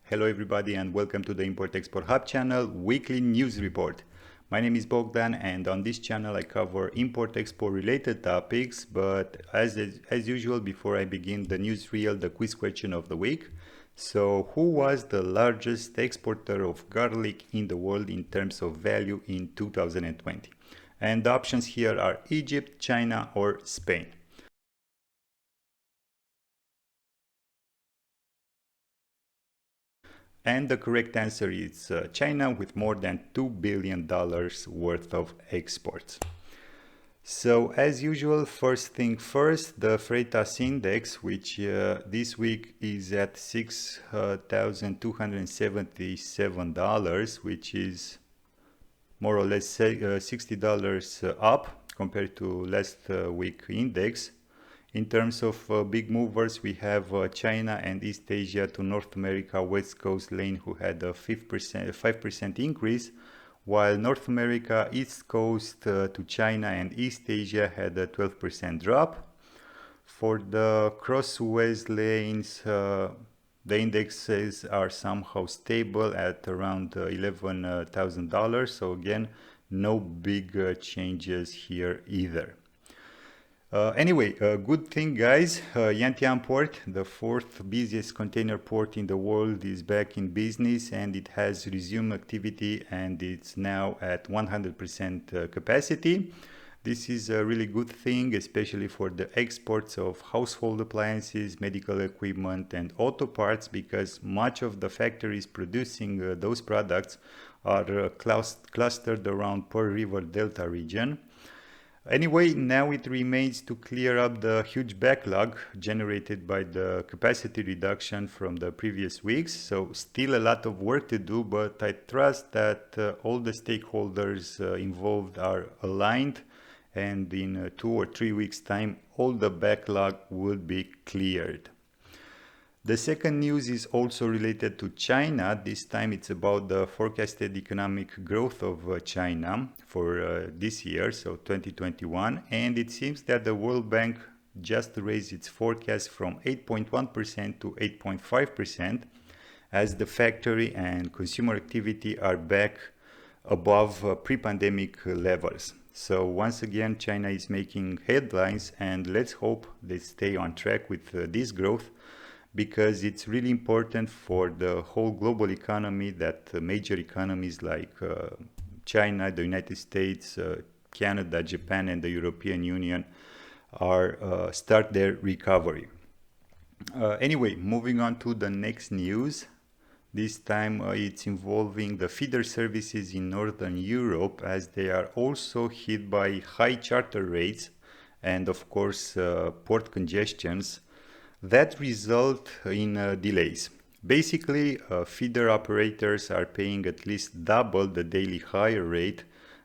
Hello everybody and welcome to the Import-Export Hub channel weekly news report. My name is Bogdan and on this channel I cover import-export related topics, but as usual, before I begin the newsreel, the quiz question of the week. So who was the largest exporter of garlic in the world in terms of value in 2020? And the options here are Egypt, China or Spain. And the correct answer is China, with more than $2 billion worth of exports. So as usual, first thing first, the Freightos index, which this week is at $6,277, which is more or less $60 up compared to last week index. In terms of big movers, we have China and East Asia to North America West Coast lane, who had a 5% increase, while North America East Coast to China and East Asia had a 12% drop. For the cross-Suez lanes, the indexes are somehow stable at around $11,000. So again, no big changes here either. Anyway, good thing, guys. Yantian port, the fourth busiest container port in the world, is back in business and it has resumed activity and it's now at 100% capacity. This is a really good thing, especially for the exports of household appliances, medical equipment and auto parts, because much of the factories producing those products are clustered around Pearl River Delta region. Anyway, now it remains to clear up the huge backlog generated by the capacity reduction from the previous weeks. So still a lot of work to do, but I trust that all the stakeholders involved are aligned, and in 2 or 3 weeks time all the backlog will be cleared. The second news is also related to China. This time it's about the forecasted economic growth of China for this year, so 2021. And it seems that the World Bank just raised its forecast from 8.1% to 8.5%, as the factory and consumer activity are back above pre-pandemic levels. So once again, China is making headlines, and let's hope they stay on track with this growth, because it's really important for the whole global economy that major economies like China, the United States, Canada, Japan and the European Union are start their recovery. Anyway, moving on to the next news. This time it's involving the feeder services in Northern Europe, as they are also hit by high charter rates and of course port congestions that result in delays. Basically, feeder operators are paying at least double the daily hire rate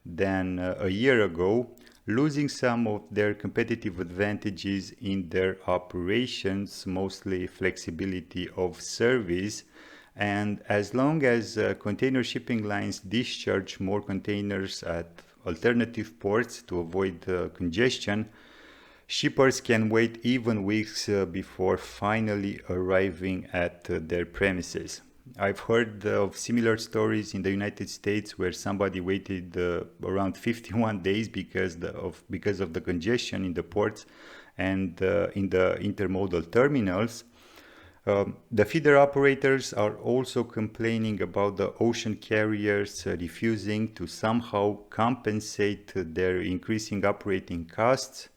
than a year ago, losing some of their competitive advantages in their operations, mostly flexibility of service. And as long as container shipping lines discharge more containers at alternative ports to avoid congestion, shippers can wait even weeks before finally arriving at their premises. I've heard of similar stories in the United States where somebody waited around 51 days because of the congestion in the ports and in the intermodal terminals. The feeder operators are also complaining about the ocean carriers refusing to somehow compensate their increasing operating costs.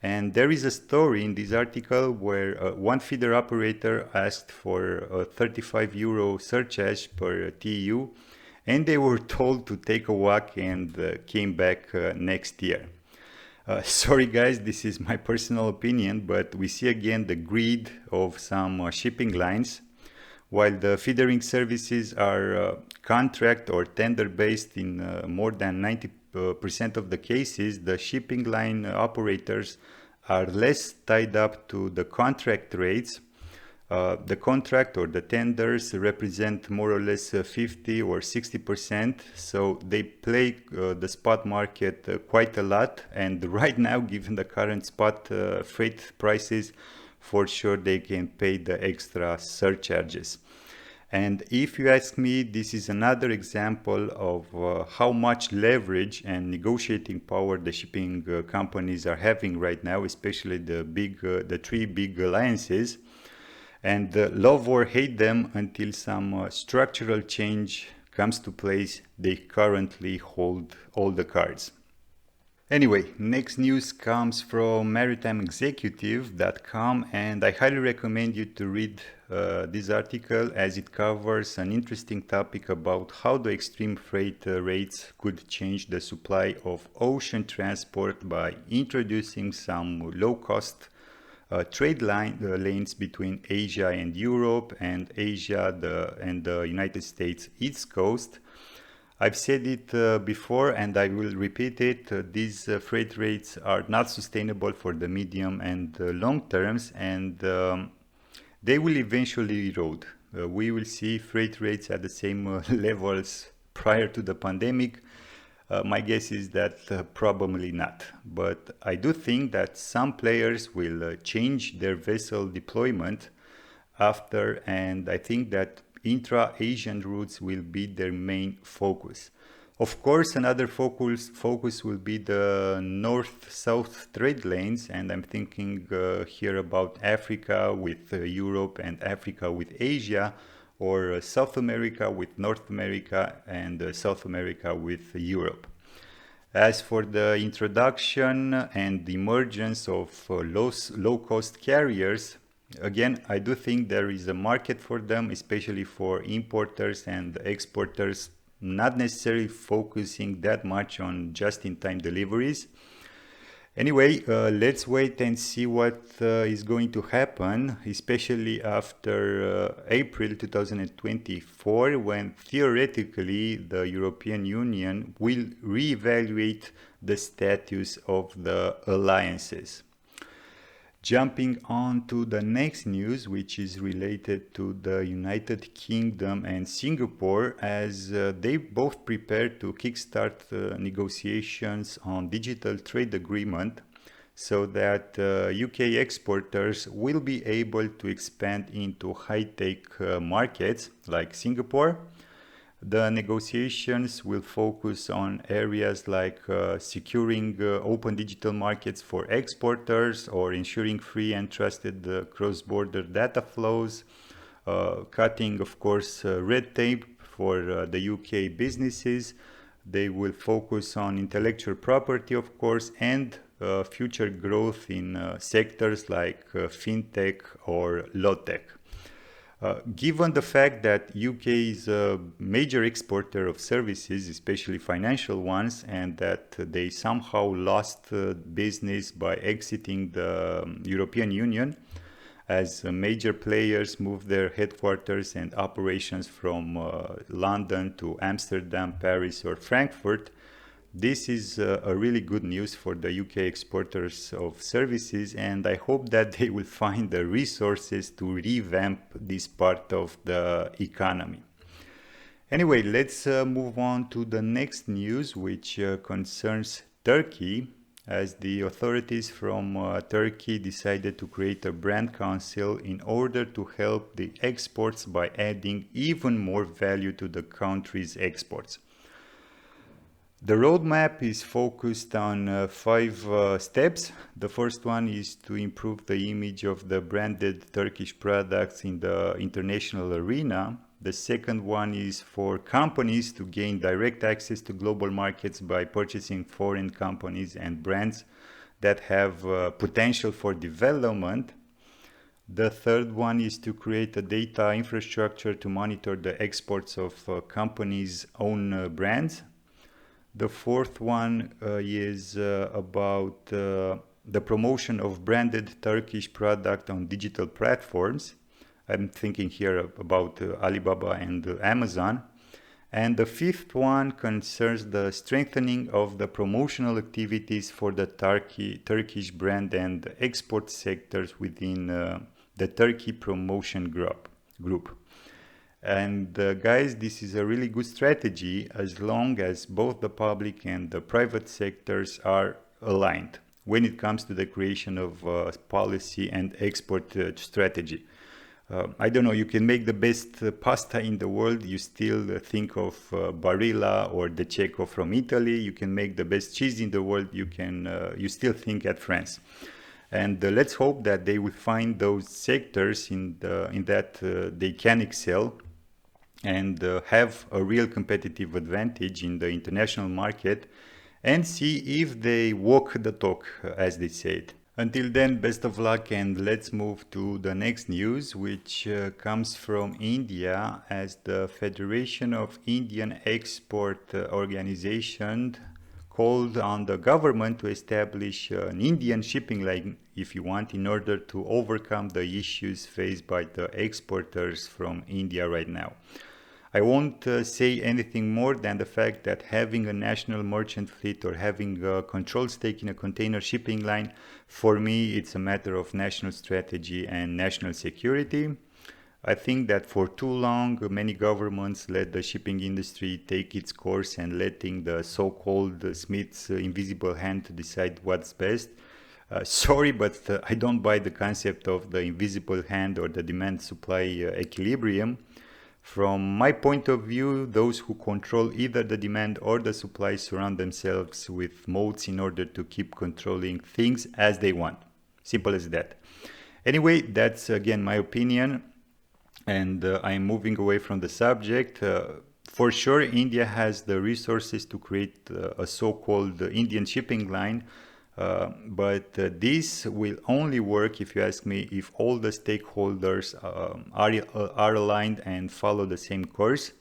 And there is a story in this article where one feeder operator asked for a 35 euro surcharge per TEU, and they were told to take a walk and came back next year. Sorry guys, this is my personal opinion, but we see again the greed of some shipping lines. While the feedering services are contract or tender based in more than 90% of the cases, the shipping line operators are less tied up to the contract rates. The contract or the tenders represent more or less 50 or 60%, so they play the spot market quite a lot. And right now, given the current spot freight prices, for sure they can pay the extra surcharges. And if you ask me, this is another example of how much leverage and negotiating power the shipping companies are having right now, especially the three big alliances. And love or hate them until some structural change comes to place, they currently hold all the cards. Anyway, next news comes from maritimeexecutive.com, and I highly recommend you to read this article as it covers an interesting topic about how the extreme freight rates could change the supply of ocean transport by introducing some low-cost lanes between Asia and Europe and and the United States East Coast. I've said it before and I will repeat it. These freight rates are not sustainable for the medium and long terms, and they will eventually erode. We will see freight rates at the same levels prior to the pandemic. My guess is that probably not. But I do think that some players will change their vessel deployment after, and I think that intra-Asian routes will be their main focus. Of course, another focus will be the north-south trade lanes, and I'm thinking here about Africa with Europe and Africa with Asia, or South America with North America and South America with Europe. As for the introduction and the emergence of low-cost carriers, again, I do think there is a market for them, especially for importers and exporters, not necessarily focusing that much on just-in-time deliveries. Anyway, let's wait and see what is going to happen, especially after April 2024, when theoretically the European Union will reevaluate the status of the alliances. Jumping on to the next news, which is related to the United Kingdom and Singapore, as they both prepare to kickstart negotiations on digital trade agreement so that UK exporters will be able to expand into high-tech markets like Singapore. The negotiations will focus on areas like securing open digital markets for exporters or ensuring free and trusted cross-border data flows, cutting, of course, red tape for the UK businesses. They will focus on intellectual property, of course, and future growth in sectors like fintech or low tech. Given the fact that UK is a major exporter of services, especially financial ones, and that they somehow lost business by exiting the European Union, as major players moved their headquarters and operations from London to Amsterdam, Paris, or Frankfurt, this is a really good news for the UK exporters of services, and I hope that they will find the resources to revamp this part of the economy. Anyway, let's move on to the next news, which concerns Turkey, as the authorities from Turkey decided to create a brand council in order to help the exports by adding even more value to the country's exports. The roadmap is focused on 5 steps. The first one is to improve the image of the branded Turkish products in the international arena. The second one is for companies to gain direct access to global markets by purchasing foreign companies and brands that have potential for development. The third one is to create a data infrastructure to monitor the exports of companies' own brands. The fourth one is about the promotion of branded Turkish product on digital platforms. I'm thinking here about Alibaba and Amazon. And the fifth one concerns the strengthening of the promotional activities for the Turkish brand and export sectors within the Turkey promotion group. And guys, this is a really good strategy as long as both the public and the private sectors are aligned when it comes to the creation of policy and export strategy. I don't know, you can make the best pasta in the world, you still think of Barilla or the Checo from Italy. You can make the best cheese in the world, you still think at France. And let's hope that they will find those sectors in that they can excel and have a real competitive advantage in the international market, and see if they walk the talk, as they said. Until then, best of luck, and let's move to the next news, which comes from India, as the Federation of Indian Export Organization called on the government to establish an Indian shipping line, if you want, in order to overcome the issues faced by the exporters from India right now. I won't say anything more than the fact that having a national merchant fleet or having a control stake in a container shipping line, for me, it's a matter of national strategy and national security. I think that for too long, many governments let the shipping industry take its course and letting the so-called Smith's invisible hand to decide what's best. Sorry, but I don't buy the concept of the invisible hand or the demand-supply equilibrium. From my point of view, those who control either the demand or the supply surround themselves with moats in order to keep controlling things as they want. Simple as that. Anyway, that's again my opinion, and I'm moving away from the subject. For sure, India has the resources to create a so-called Indian shipping line, but this will only work, if you ask me, if all the stakeholders are aligned and follow the same course.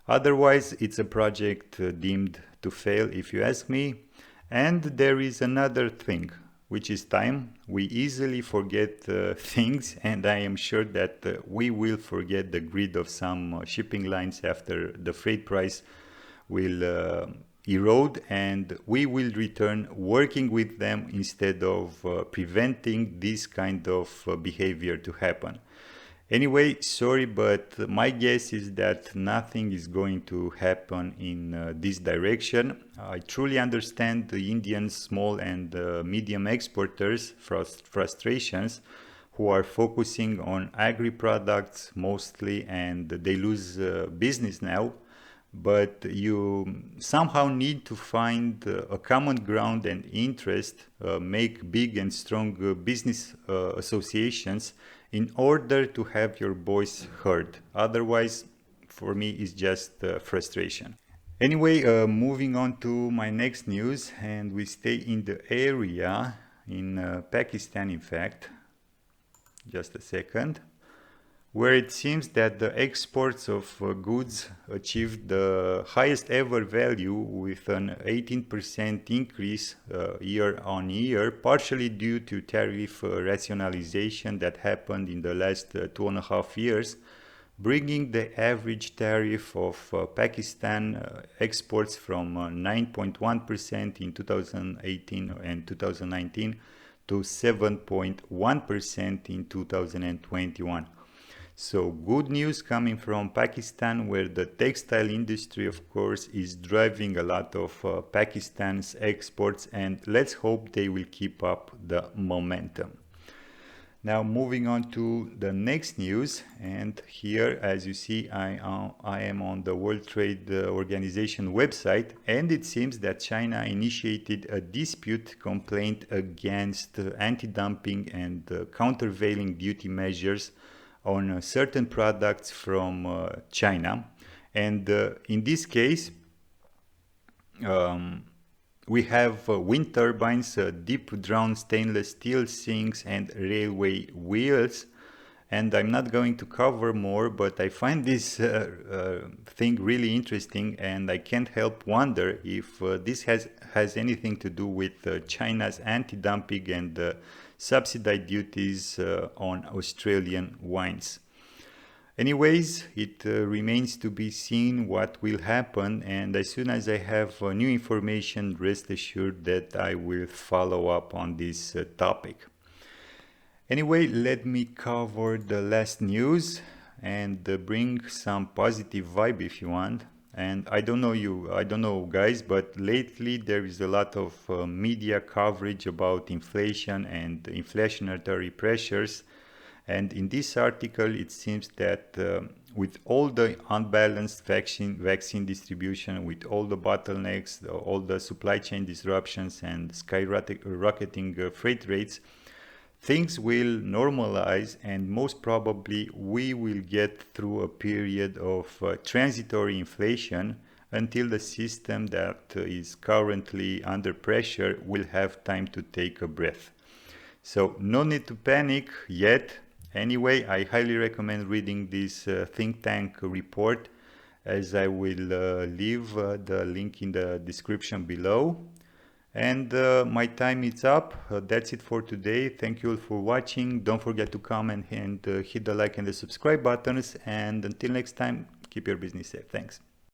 Otherwise, it's a project deemed to fail, if you ask me. And there is another thing, which is time. We easily forget things, and I am sure that we will forget the greed of some shipping lines after the freight price will erode, and we will return working with them instead of preventing this kind of behavior to happen. Anyway, sorry, but my guess is that nothing is going to happen in this direction. I truly understand the Indian small and medium exporters' frustrations, who are focusing on agri-products mostly, and they lose business now. But you somehow need to find a common ground and interest, make big and strong business associations in order to have your voice heard. Otherwise, for me, it's just frustration. Anyway, moving on to my next news, and we stay in the area, in Pakistan, in fact. Just a second. Where it seems that the exports of goods achieved the highest ever value, with an 18% increase year on year, partially due to tariff rationalization that happened in the last 2.5 years, bringing the average tariff of Pakistan exports from 9.1% in 2018 and 2019 to 7.1% in 2021. So good news coming from Pakistan, where the textile industry, of course, is driving a lot of Pakistan's exports, and let's hope they will keep up the momentum. Now moving on to the next news, and here, as you see, I am on the World Trade Organization website, and it seems that China initiated a dispute complaint against anti-dumping and countervailing duty measures on certain products from China. And in this case, we have wind turbines, deep drawn stainless steel sinks, and railway wheels. And I'm not going to cover more, but I find this thing really interesting, and I can't help wonder if this has anything to do with China's anti-dumping and subsidy duties on Australian wines. Anyways, it remains to be seen what will happen, and as soon as I have new information, rest assured that I will follow up on this topic. Anyway, let me cover the last news and bring some positive vibe, if you want. And I don't know guys, but lately there is a lot of media coverage about inflation and inflationary pressures. And in this article, it seems that with all the unbalanced vaccine distribution, with all the bottlenecks, all the supply chain disruptions and skyrocketing freight rates, things will normalize, and most probably we will get through a period of transitory inflation until the system that is currently under pressure will have time to take a breath. So no need to panic yet. Anyway, I highly recommend reading this think tank report, as I will leave the link in the description below. And my time is up. That's it for today. Thank you all for watching. Don't forget to comment and hit the like and the subscribe buttons. And until next time, keep your business safe. Thanks.